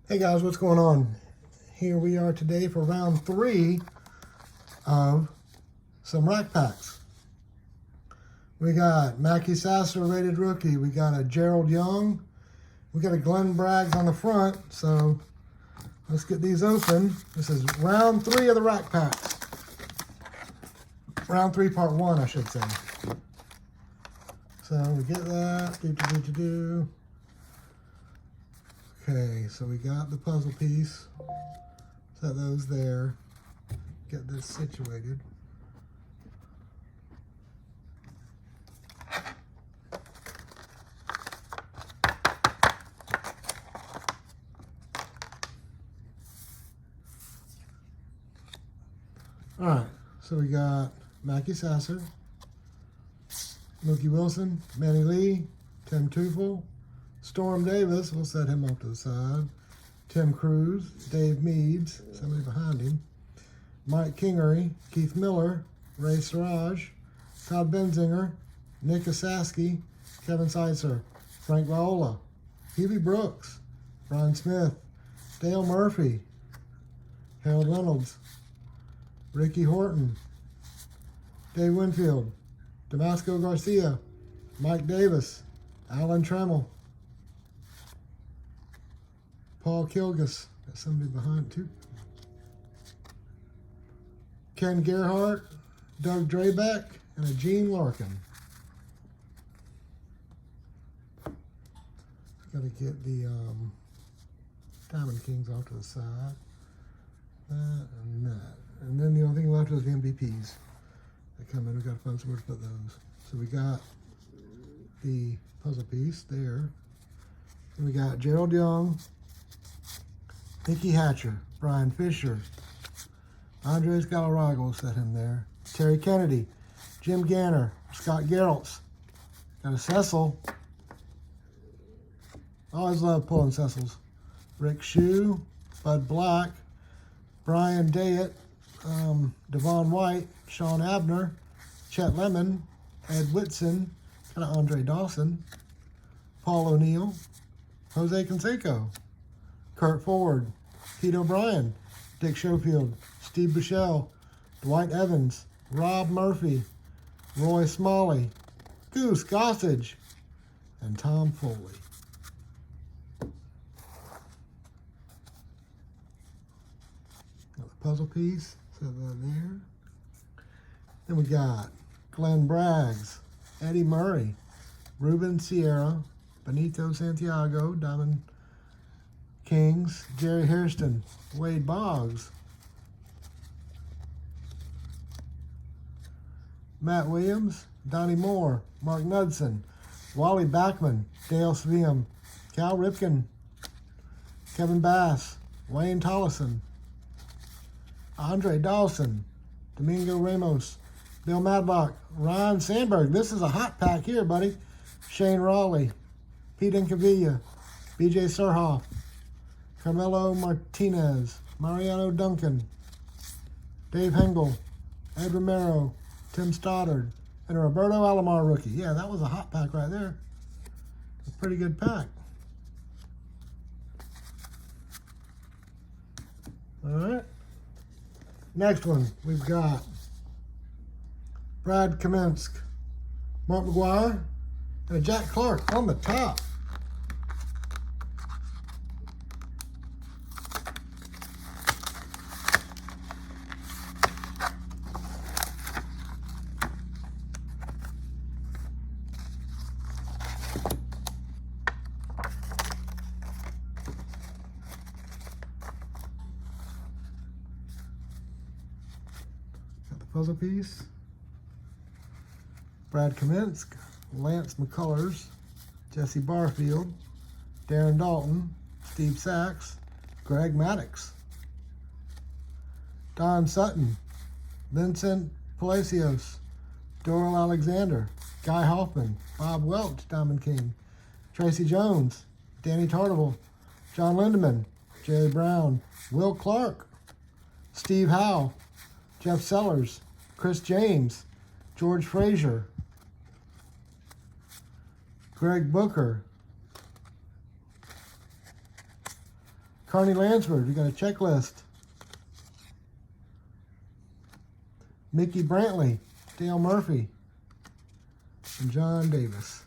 Hey guys, what's going on? Here we are today for round 3 of some rack packs. We got Mackie Sasser rated rookie. We got a Gerald Young. We got a Glenn Braggs on the front. So let's get these open. This is round 3 of the rack packs. Round 3 part 1, I should say. So we get that. Okay, so we got the puzzle piece. Set those there. Get this situated. All right, so we got Mackie Sasser, Mookie Wilson, Manny Lee, Tim Teufel, Storm Davis, we'll set him off to the side, Tim Cruz, Dave Meads, somebody behind him, Mike Kingery, Keith Miller, Ray Siraj, Todd Benzinger, Nick Osaski, Kevin Seitzer, Frank Viola, Hubie Brooks, Brian Smith, Dale Murphy, Harold Reynolds, Ricky Horton, Dave Winfield, Damasco Garcia, Mike Davis, Alan Trammell, Paul Kilgus, got somebody behind too, Ken Gerhardt, Doug Drabeck, and a Gene Larkin. Got to get the Diamond Kings off to the side. That and that. And then the only thing left is the MVPs. They come in, we've got to find somewhere to put those. So we got the puzzle piece there. And we got Gerald Young, Mickey Hatcher, Brian Fisher, Andres Galarrago, set him there. Terry Kennedy, Jim Ganner, Scott Geraltz. Got a Cecil. Always love pulling Cecils. Rick Shue, Bud Black, Brian Dayett, Devon White, Sean Abner, Chet Lemon, Ed Whitson, kind of Andre Dawson, Paul O'Neill, Jose Canseco, Kurt Ford, Pete O'Brien, Dick Schofield, Steve Buechele, Dwight Evans, Rob Murphy, Roy Smalley, Goose Gossage, and Tom Foley. Got the puzzle piece, set that there. Then we got Glenn Braggs, Eddie Murray, Ruben Sierra, Benito Santiago, Diamond Kings, Jerry Hairston, Wade Boggs, Matt Williams, Donnie Moore, Mark Knudsen, Wally Backman, Dale Sveum, Cal Ripken, Kevin Bass, Wayne Tollison, Andre Dawson, Domingo Ramos, Bill Madlock, Ryan Sandberg. This is a hot pack here, buddy. Shane Raleigh, Pete Incavilla, BJ Surhoff, Carmelo Martinez, Mariano Duncan, Dave Hengel, Ed Romero, Tim Stoddard, and a Roberto Alomar rookie. Yeah, that was a hot pack right there. A pretty good pack. All right. Next one, we've got Brad Kaminsky, Mark McGuire, and a Jack Clark on the top. Got the puzzle piece. Brad Kaminsky, Lance McCullers, Jesse Barfield, Darren Dalton, Steve Sachs, Greg Maddux, Don Sutton, Vincent Palacios, Doral Alexander, Guy Hoffman, Bob Welch, Diamond King, Tracy Jones, Danny Tardival, John Lindeman, Jerry Brown, Will Clark, Steve Howe, Jeff Sellers, Chris James, George Frazier, Greg Booker, Carney Lansford, we got a checklist. Mickey Brantley, Dale Murphy, and John Davis.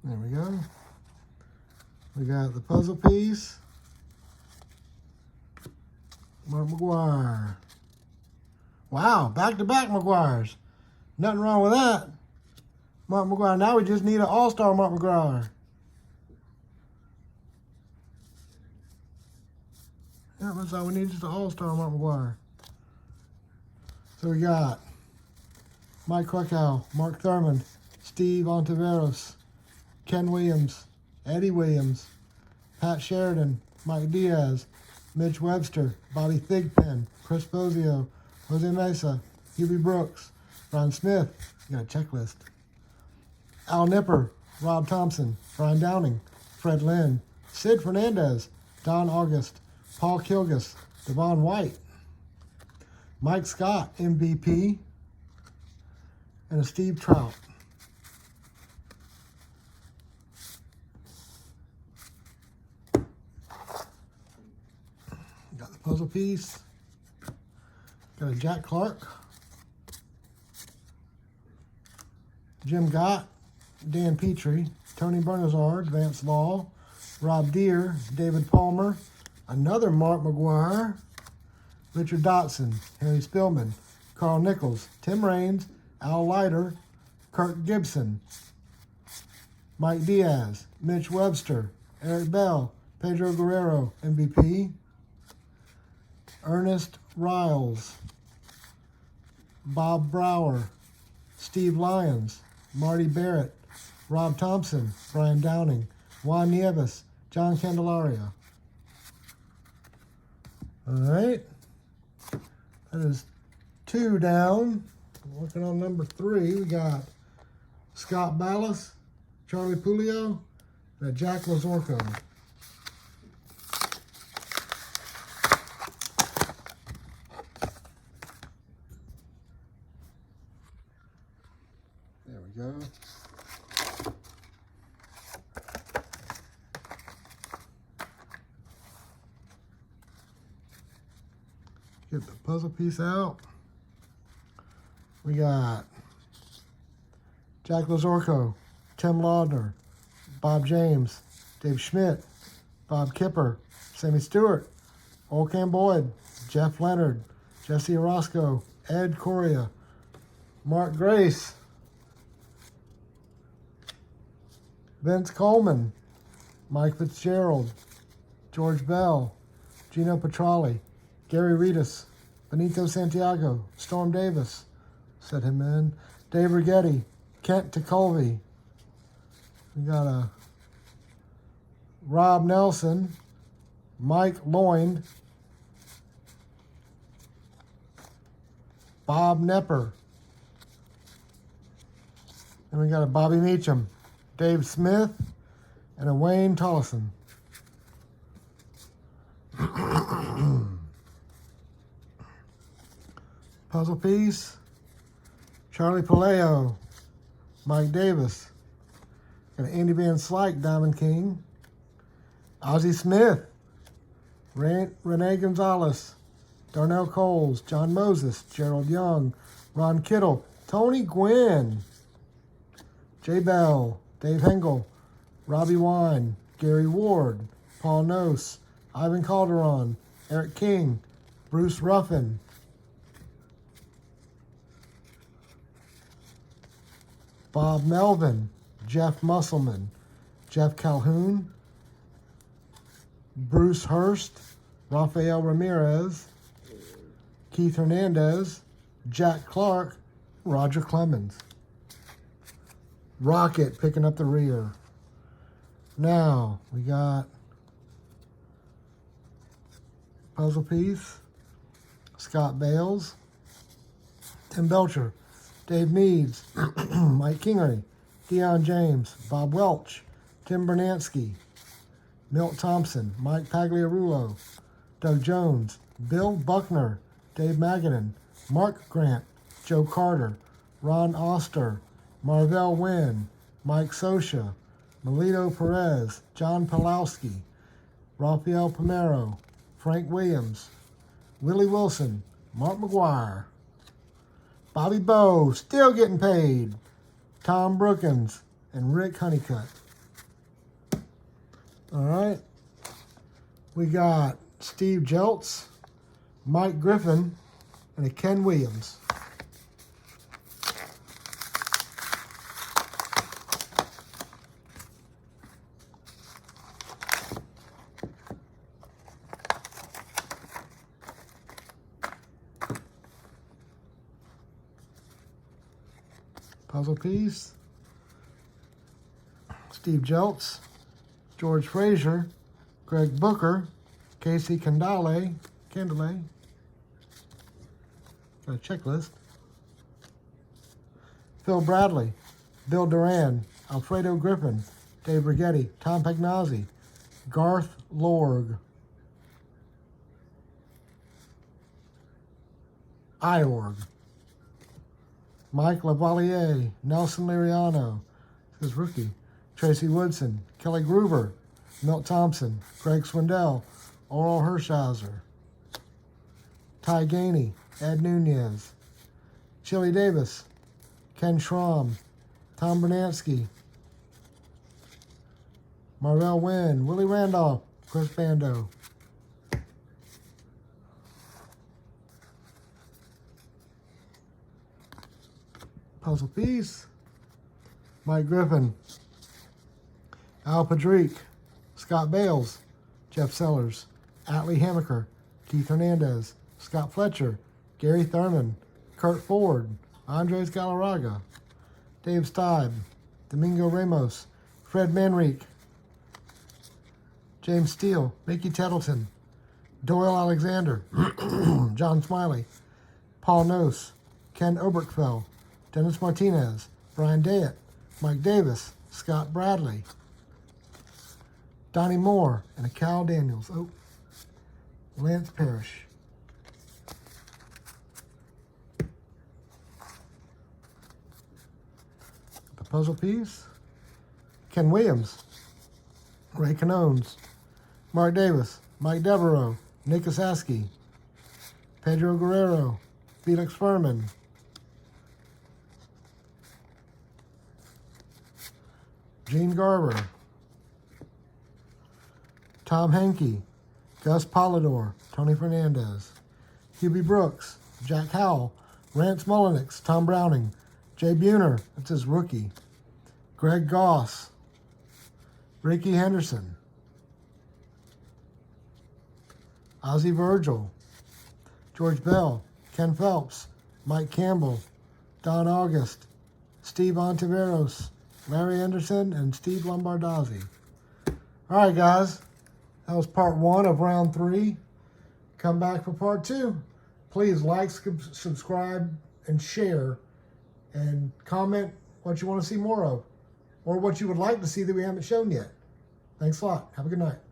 There we go. We got the puzzle piece. Mark McGwire. Wow, back-to-back McGwires. Nothing wrong with that. Mark McGwire. Now we just need an all-star Mark McGwire. Yeah, that's all we need, just an all-star Mark McGwire. So we got Mike Krakow, Mark Thurmond, Steve Ontiveros, Ken Williams, Eddie Williams, Pat Sheridan, Mike Diaz, Mitch Webster, Bobby Thigpen, Chris Bozio, Jose Mesa, Hubie Brooks, Ron Smith, you got a checklist. Al Nipper, Rob Thompson, Brian Downing, Fred Lynn, Sid Fernandez, Don August, Paul Kilgus, Devon White, Mike Scott, MVP, and a Steve Trout. Got the puzzle piece. Got a Jack Clark, Jim Gott, Dan Petrie, Tony Bernazard, Vance Law, Rob Deere, David Palmer, another Mark McGwire, Richard Dotson, Harry Spillman, Carl Nichols, Tim Raines, Al Leiter, Kirk Gibson, Mike Diaz, Mitch Webster, Eric Bell, Pedro Guerrero, MVP, Ernest Riles, Bob Brower, Steve Lyons, Marty Barrett, Rob Thompson, Brian Downing, Juan Nieves, John Candelaria. All right. That is 2 down. Working on number 3. We got Scott Ballas, Charlie Pulio, and Jack Lazorko. There we go. Get the puzzle piece out. We got Jack Lazorko, Tim Laudner, Bob James, Dave Schmidt, Bob Kipper, Sammy Stewart, Olcam Boyd, Jeff Leonard, Jesse Orozco, Ed Correa, Mark Grace, Vince Coleman, Mike Fitzgerald, George Bell, Gino Petrali, Gary Reedus, Benito Santiago, Storm Davis, set him in, Dave Rigetti, Kent Tekulve. We got a Rob Nelson, Mike Loynd, Bob Nepper, and we got a Bobby Meacham, Dave Smith, and a Wayne Tollison. Puzzle piece, Charlie Paleo, Mike Davis, got an Andy Van Slyke, Diamond King, Ozzie Smith, Renee Gonzalez, Darnell Coles, John Moses, Gerald Young, Ron Kittle, Tony Gwynn, Jay Bell, Dave Hengel, Robbie Wine, Gary Ward, Paul Nose, Ivan Calderon, Eric King, Bruce Ruffin, Bob Melvin, Jeff Musselman, Jeff Calhoun, Bruce Hurst, Rafael Ramirez, Keith Hernandez, Jack Clark, Roger Clemens. Rocket picking up the rear. Now we got puzzle piece, Scott Bales, Tim Belcher, Dave Meads, Mike Kingery, Deion James, Bob Welch, Tim Bernansky, Milt Thompson, Mike Pagliarulo, Doug Jones, Bill Buckner, Dave Magadan, Mark Grant, Joe Carter, Ron Oster, Marvell Wynn, Mike Sosha, Melito Perez, John Pawlowski, Rafael Pomero, Frank Williams, Willie Wilson, Mark McGuire, Bobby Bowe, still getting paid, Tom Brookins, and Rick Honeycutt. All right. We got Steve Jeltz, Mike Griffin, and a Ken Williams. Puzzle piece. Steve Jeltz, George Frazier, Greg Booker, Casey Candale, got a checklist. Phil Bradley, Bill Duran, Alfredo Griffin, Dave Rigetti, Tom Pagnazzi, Garth Lorg, Iorg, Mike Lavalier, Nelson Liriano, his rookie, Tracy Woodson, Kelly Gruber, Milt Thompson, Greg Swindell, Oral Hershiser, Ty Gainey, Ed Nunez, Chili Davis, Ken Schramm, Tom Bernansky, Marvell Wynn, Willie Randolph, Chris Bando. Puzzle piece. Mike Griffin, Al Padrique, Scott Bales, Jeff Sellers, Atlee Hammaker, Keith Hernandez, Scott Fletcher, Gary Thurman, Kurt Ford, Andres Galarraga, Dave Steib, Domingo Ramos, Fred Manrique, James Steele, Mickey Tettleton, Doyle Alexander, John Smiley, Paul Nose, Ken Oberkfell, Dennis Martinez, Brian Dayett, Mike Davis, Scott Bradley, Donnie Moore, and a Cal Daniels. Oh, Lance Parrish. The puzzle piece. Ken Williams, Ray Canones, Mark Davis, Mike Devereaux, Nick Osaski, Pedro Guerrero, Felix Furman, Gene Garber, Tom Hankey, Gus Polidor, Tony Fernandez, Hubie Brooks, Jack Howell, Rance Mullenix, Tom Browning, Jay Buhner, that's his rookie, Greg Goss, Ricky Henderson, Ozzie Virgil, George Bell, Ken Phelps, Mike Campbell, Don August, Steve Ontiveros, Larry Anderson, and Steve Lombardozzi. All right, guys. That was part 1 of round 3. Come back for part 2. Please like, subscribe, and share. And comment what you want to see more of. Or what you would like to see that we haven't shown yet. Thanks a lot. Have a good night.